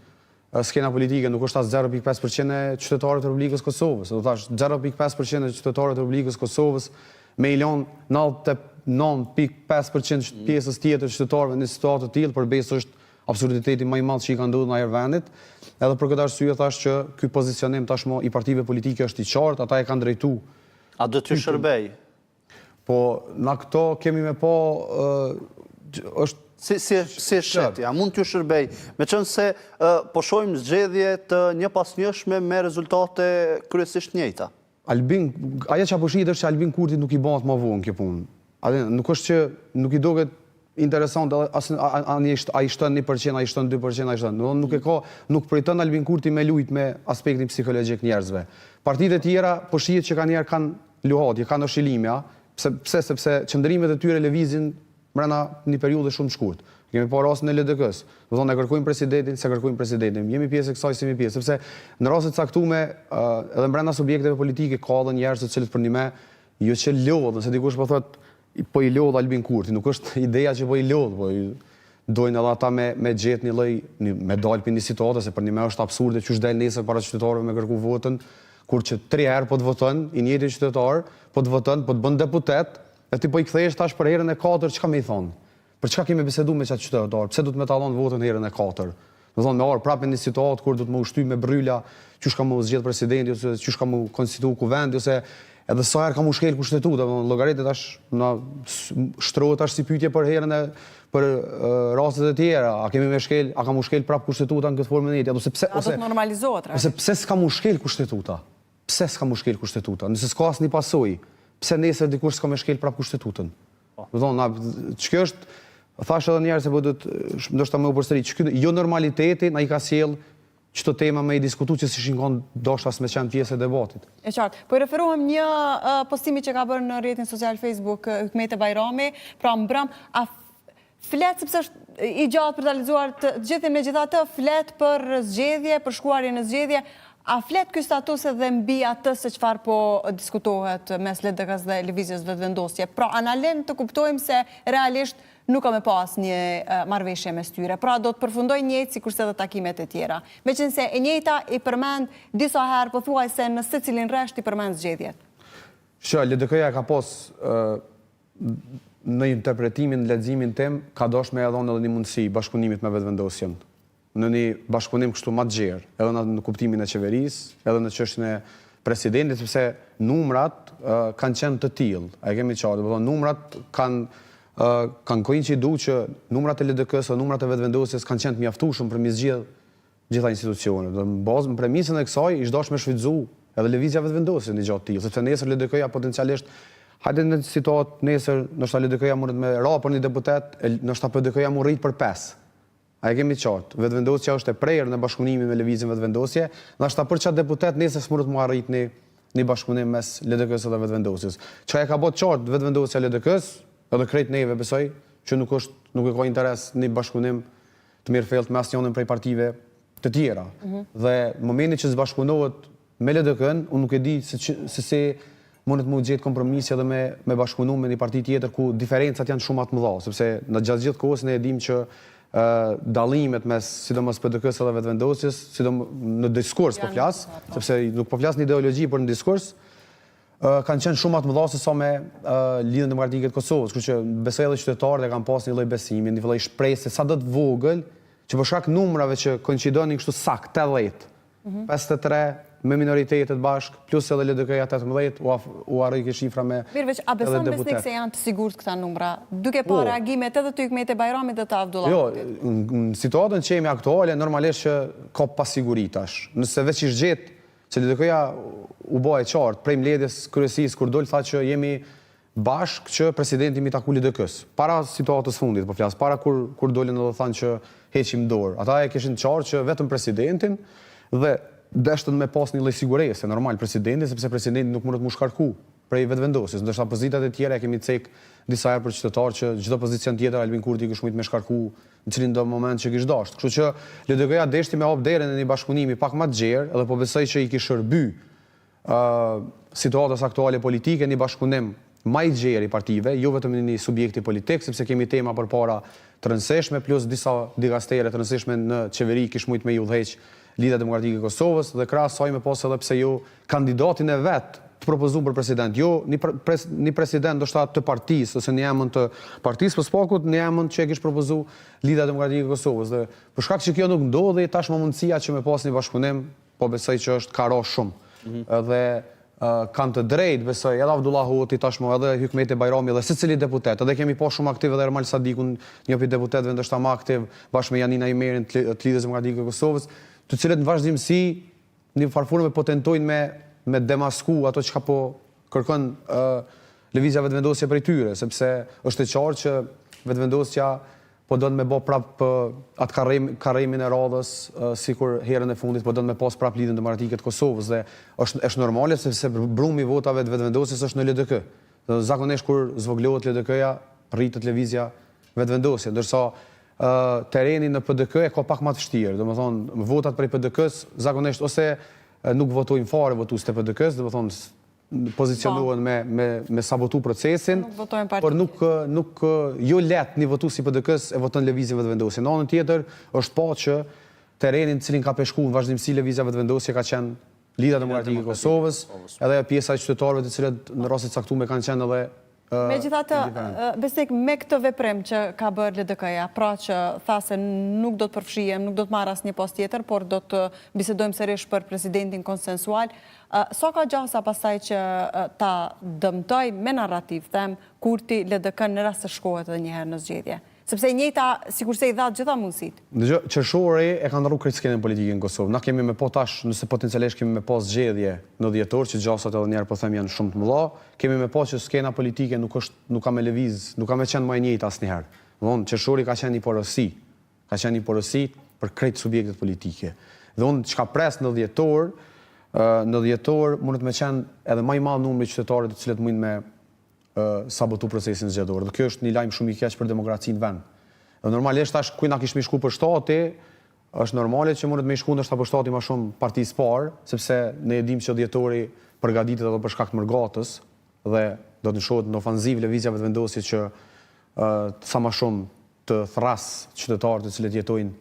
skena politike, nuk është as 0.5% e qytetarëve të Republikës Kosovës. Do thash 0.5% e qytetarëve të Republikës Kosovës me i lënë 99.5% pjesës tjetër të qytetarëve në situatë të tillë, përbesë është absurditeti më i madh që i ka ndodhur në ajër vendit. Edhe për këtë arsye thash që ky pozicionim tashmë i partive politike është i qartë, ata e kanë drejtuar. A do t'ju shërbej? Po, na këto kemi me po, është... Si shetja, mund t'ju shërbej, me qënë se po shojmë zgjedhje të një pas njëshme me rezultate kryesisht njëjta. Aja që apo shqit është që Albin Kurti nuk i bëhat ma vonë kjo punë. Nuk është që nuk i doket interesant, a i shtën 1%, a i shtën 2%, a i shtën. Nuk pritën Albin Kurti me lujt me aspektin psikologjik njerëzve. Partitë e tjera, po shqiet që ka njerë kanë luhatje, kanë oshilimja, sepse qëndrimet e tyre lëvizin mbrana një periudhë shumë të shkurtë. Kemi pa rastin e LDK-s. Do thonë e kërkojmë presidentin, se kërkojmë presidentin. Jemi pjesë e kësaj, si jemi pjesë, sepse në raste të caktuara edhe brenda subjekteve politike ka edhe njerëz të cilët për një me jo që lodhën, se dikush po thotë po i lodh Albin Kurti, nuk është ideja që po i lodh, po dojnë edhe ata me gjetë një lloj me dalë për një situatë, se për një me është absurde që del nesër para qytetarëve me kërku votën, kur që 3 herë po të voton, i njëjti qytetar, po të voton, po të bën deputet. E ti po i kthehesh tash për herën e 4, çka më i thon? Për çka kemi biseduar me çat qytetar? Pse do të më tallon votën herën e 4? Do thonë me orë prapë në një situatë kur do të më ushtyj me bryla, çush ka më zgjedh presidenti ose çush ka më konstituu kuvendi ose edhe sa herë ka më shkel kushtetuta, do llogaritë tash na shtrohet tash si pyetje për herën e për rastet e tjera, a kemi më shkel, a ka më shkel prapë kushtetuta në këtë formë ndjetë, ose pse ose normalizohet. Ose pse s'ka më shkel kushtetuta? Pse s'ka më shkel kushtetuta? Nëse s'ka asnjë pasojë, pse nesër dikush s'ka më shkel prapë kushtetutën? Do thonë, ç'kjo është, thash edhe njerëz se po duhet ndoshta më u përsëri, ç'ky jo normaliteti na i ka sjell çdo tema me i diskutuar që si shikon ndoshta as me qenë pjesë e debatit. E qartë. Po referohem një postimi që ka bërë në rrjetin social Facebook Hikmete Bajrami, pra mbrëm, a flet sepse është i gjatë për ta lexuar të gjithë, megjithatë flet për zgjedhje, për shkuarje në zgjedhje. A flet ky status edhe mbi atë se çfarë po diskutohet mes LDK-s dhe lëvizjes vetëvendosje? Pra, ana lën të kuptojmë se realisht nuk ka me pas një marrëveshje mes tyre. Pra, do të përfundoj njëjtë sikurse edhe takimet e tjera. Meqense e njëjta i përmend disa herë pothuajse në secilin rresht i përmend zgjedhjet. LDK-ja ka pas në interpretimin, leximin tim, ka dashur me dhënë edhe një mundësi bashkëpunimit me vetëvendosjen. Në një bashkëpunim kështu më të gjerë, edhe në kuptimin e qeverisë, edhe në çështjen e presidentit, sepse numrat kanë qenë të tillë. A kemi qartë, do të thonë numrat kanë koincidu që numrat e LDK-s dhe numrat e vetëvendosjes kanë qenë të mjaftueshëm për mi zgjidh gjitha institucionet. Në bazë në premisën e kësaj ish dashur me shfrytëzu edhe lëvizja vetëvendosjes në gjatë të tillë, sepse nesër LDK-ja potencialisht hajde në situatë nesër, ndoshta LDK-ja mund me ra për një deputet, ndoshta PDK-ja mund rrit për 5. A e kemi qartë, vetëvendosja është e prerë në bashkëpunimin me lëvizjen vetëvendosje, ndoshta për çat deputet nesër s'mund të arrit një bashkëpunim mes LDK-s dhe vetëvendosjes. Çka e ka bërë qartë vetëvendosja LDK-s, edhe krejt neve besoj që nuk e ka interes një bashkëpunim të mirëfillt me asnjërin prej partive të tjera. Dhe në momentin që zbashkëpunohet me LDK-n, unë nuk e di se si mundet më gjetë kompromisi edhe me bashkëpunim me një parti tjetër ku diferencat janë shumë të mëdha, sepse në gjatë gjithë kohës ne e dimë që dallimet mes sidomos PDK-s dhe vetëvendosjes, sidomos në diskurs po flas, sepse nuk po flas në ideologji, por në diskurs, kanë qenë shumë të mëdha se sa me Lidhjen Demokratike të Kosovës, kështu që besoj edhe qytetarët e kanë pas një lloj besimi, një lloj shpresë sa do të vogël, që për shkak numrave që koincidonin kështu sakt 80, 53 me minoritetet bashk, plus edhe LDK-ja 18, u arri kjo shifra me Mirë, veç, a beson besnik se janë të sigurt këta numra, duke pa reagimet edhe të Hikmete Bajramit dhe të Abdullah? Jo, në situatën që jemi aktuale, normalisht që ka pasiguri tash. Nëse veç ish gjetë, që LDK-ja u bëhe qartë, prej mbledhjes kryesisë, kur dol tha që jemi bashk që presidenti mi taku LDK-s. Para situatës fundit, po flas, para kur dolën edhe thanë që heqim dorë. Ata e kishin qartë që vetëm presidentin dhe deshtën me pas një lloj sigurese, normal presidentin, sepse presidenti nuk mundet mu shkarku prej vetëvendosjes. Ndërsa pozitat e tjera kemi cek disa herë për qytetarë që çdo pozicion tjetër Albin Kurti kish mujt me shkarku në cilin do moment që kish dashur. Kështu që LDK-ja deshti me hap derën në një bashkëpunimi pak më të gjerë, edhe po besoj që i kish shërby situatës aktuale politike një bashkëpunim më i gjerë i partive, jo vetëm një subjekti politik, sepse kemi tema përpara të rëndësishme, plus disa digastere të rëndësishme në qeveri kish mujt me i udhëheq Lidhja Demokratike e Kosovës, dhe krahas saj me pas edhe pse jo kandidatin e vet të propozuar për president, jo një president ndoshta të partisë ose një emën të partisë, por s'pakut një emën që e kish propozuar Lidhja Demokratike e Kosovës. Dhe për shkak që kjo nuk ndodhi, tashmë mundësia që me pas një bashkëpunim, po besoj që është ka rënë shumë. Edhe kanë të drejtë, besoj, edhe Abdullah Hoti tashmë, edhe Hykmeti Bajrami, edhe secili deputet. Edhe kemi pas shumë aktiv edhe Ermal Sadikun, një prej deputetëve ndoshta më aktiv, bashkë me Janina Imerin të Lidhjes Demokratike e Kosovës, të cilët në vazhdimsi një farë po tentojnë me demasku ato që ka po kërkon lëvizja vetëvendosje prej tyre, sepse është e qartë që vetëvendosja po do të me bo prap atë karrimin e radhës, sikur herën e fundit, po do të me pas prap Lidhjen Demokratike të Kosovës, dhe është normale sepse brumi i votave të vetëvendosjes është në LDK. Zakonisht kur zvoglohet LDK-ja, rritet lëvizja vetëvendosje, ndërsa tereni në PDK e ka pak më të vështirë. Domethënë, votat prej PDK-s zakonisht ose nuk votojnë fare votues të PDK-s, domethënë pozicionohen me sabotu procesin, por nuk jo let një votues i PDK-s e voton lëvizjen vetëvendosje. Në anën tjetër është pa që terenin cilin ka peshku në vazhdimsi lëvizja vetëvendosje ka qenë Lidhja Demokratike e Kosovës, edhe pjesa e qytetarëve të cilët në raste të caktuara kanë qenë edhe Megjithatë, Besnik, me këtë veprim që ka bërë LDK-ja, pra që tha se nuk do të përfshihem, nuk do të marr asnjë post tjetër, por do të bisedojmë sërish për presidentin konsensual, sa ka gjasa pastaj që ta dëmtoj me narrativ, them, Kurti LDK në rast se shkohet edhe një herë në zgjedhje? Sepse e njëjta sikurse i dha gjitha mundësit. Dëgjoj, qershori e ka ndërruar krejt skenën politike në Kosovë. Na kemi me po tash, nëse potencialisht kemi me pas zgjedhje në dhjetor, që gjasat edhe njerë po them janë shumë të mëdha, kemi me pas që skena politike nuk ka me lëviz, nuk ka me qenë më e njëjta asnjëherë. Domthonë, qershori ka qenë një porosi, për krejt subjektet politike. Dhe unë çka pres në dhjetor mundet me qenë edhe më i madh numri qytetarëve të cilët mundin me sabotu procesin zgjedhor. Dhe kjo është një lajm shumë i keq për demokracinë vend. Dhe normalisht tash ku na kish më shku për shtati, është normale që mundet më shku ndoshta për shtati më shumë partisë parë, sepse ne e dimë që dhjetori përgatitet edhe për shkak të mërgatës dhe do të shohet në ofanzivë lëvizja vetëvendosje që sa më shumë të thras qytetarë të cilët jetojnë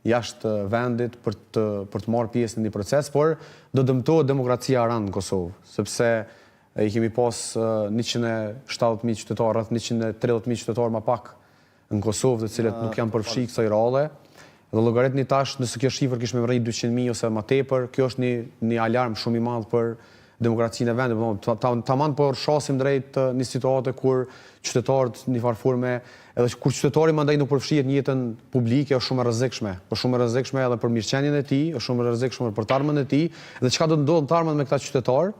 jashtë vendit për të marrë pjesë në një proces, por do dëmtohet demokracia rand në Kosovë, sepse i kemi pas 170.000 qytetarë, rreth 130.000 qytetarë më pak në Kosovë, të cilët nuk janë përfshi kësaj radhe. Dhe llogaritni tash, nëse kjo shifër kishte rrit 200.000 ose më tepër, kjo është një alarm shumë i madh për demokracinë e vendit. Tamam po shosim drejt një situate kur qytetarët në një farë edhe kur qytetari mandej nuk përfshihet në jetën publike, është shumë e rrezikshme. Është shumë e rrezikshme edhe për mirëqenien e tij, është shumë e rrezikshme për të ardhmen e tij, dhe çka do të ndodhë të ardhmen me këta qytetarë?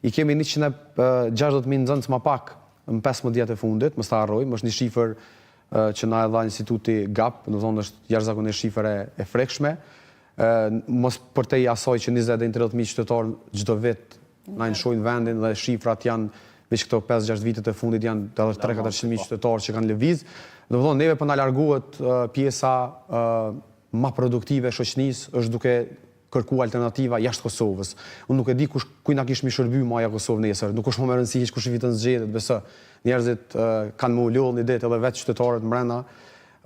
I kemi 160.000 nxënës më pak në 15 vjet e fundit, mos ta harrojmë, është një shifër që na e dha Instituti GAP, do të thonë është jashtëzakonisht shifër e frekshme. Mos përtej asaj që 20 deri në 30.000 qytetarë çdo vit na nshojnë vendin, dhe shifrat janë veç këto 5-6 vitet e fundit janë edhe 300-400.000 qytetarë që kanë lëviz. Do të thonë neve po na largohet pjesa më produktive e shoqënisë, është duke kërku alternativa jashtë Kosovës. Unë nuk e di kuj na kish mi shërby maja Kosovë nesër, nuk është më me rëndësi kush i fitën zgjedhjet, besë. Njerëzit kanë më ullon një ditë edhe vetë qytetarët mbrenda.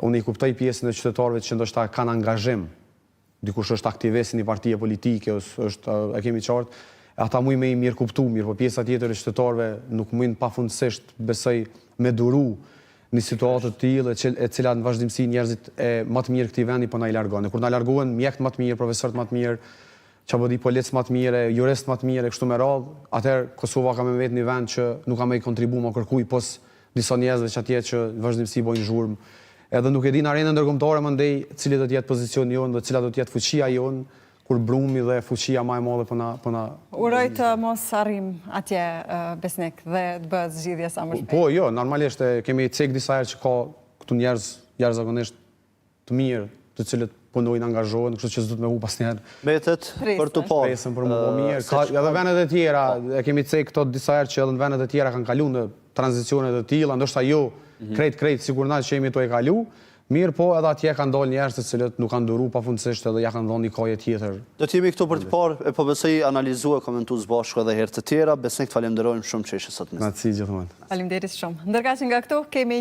Unë i kuptoj pjesën e qytetarëve që ndoshta kanë angazhim. Dikush është aktivist në një partie politike, e kemi qartë, ata mujnë me i mirë kuptu mirë, po pjesa tjetër e qytetarëve nuk mujnë pafundësisht besoj me duru një situatë të tillë e cila në vazhdimsi njerëzit e më të mirë këtij vendi po na i largojnë. Kur na largohen mjekët më të mirë, profesorët më të mirë, çapo di policë më të mirë, juristë më të mirë, kështu me radhë, atëherë Kosova ka me vetë një vend që nuk ka më i kontribuar më kërkuj pos disa njerëzve që atje që në vazhdimsi bojnë zhurmë. Edhe nuk e di në arenën ndërkombëtare mandej cili do të jetë pozicioni jonë dhe cila do të jetë fuqia jonë kur brumi dhe fuqia ma e madhe për na... Uroj të mos arrim atje Besnik dhe të bëhet zgjidhja sa më shpejt. Po, jo, normalisht kemi cek disa herë që ka këtu njerëz jashtëzakonisht të mirë, të cilët punojnë, angazhohen, kështu që s'du të me hu pasnjëherë. Mbetet për të parë. Presën për më po mirë. Edhe vendet e tjera, e kemi cek këto disa herë që edhe në vendet e tjera kanë kalu në tranzicionet e tilla, ndoshta jo krejt sigur na që jemi to e kalu. Mirë, po edhe atje kanë dalë njerëz të cilët nuk kanë duru pafundësisht edhe ja kanë dhënë një koje tjetër. Do t'jemi këtu për të parë, e po besoj analizuar, komentuar së bashku edhe herë të tjera. Besoj të falenderojmë shumë që ishe sot me ne. Graci gjithmonë. Faleminderit shumë. Ndërkaq nga këtu kemi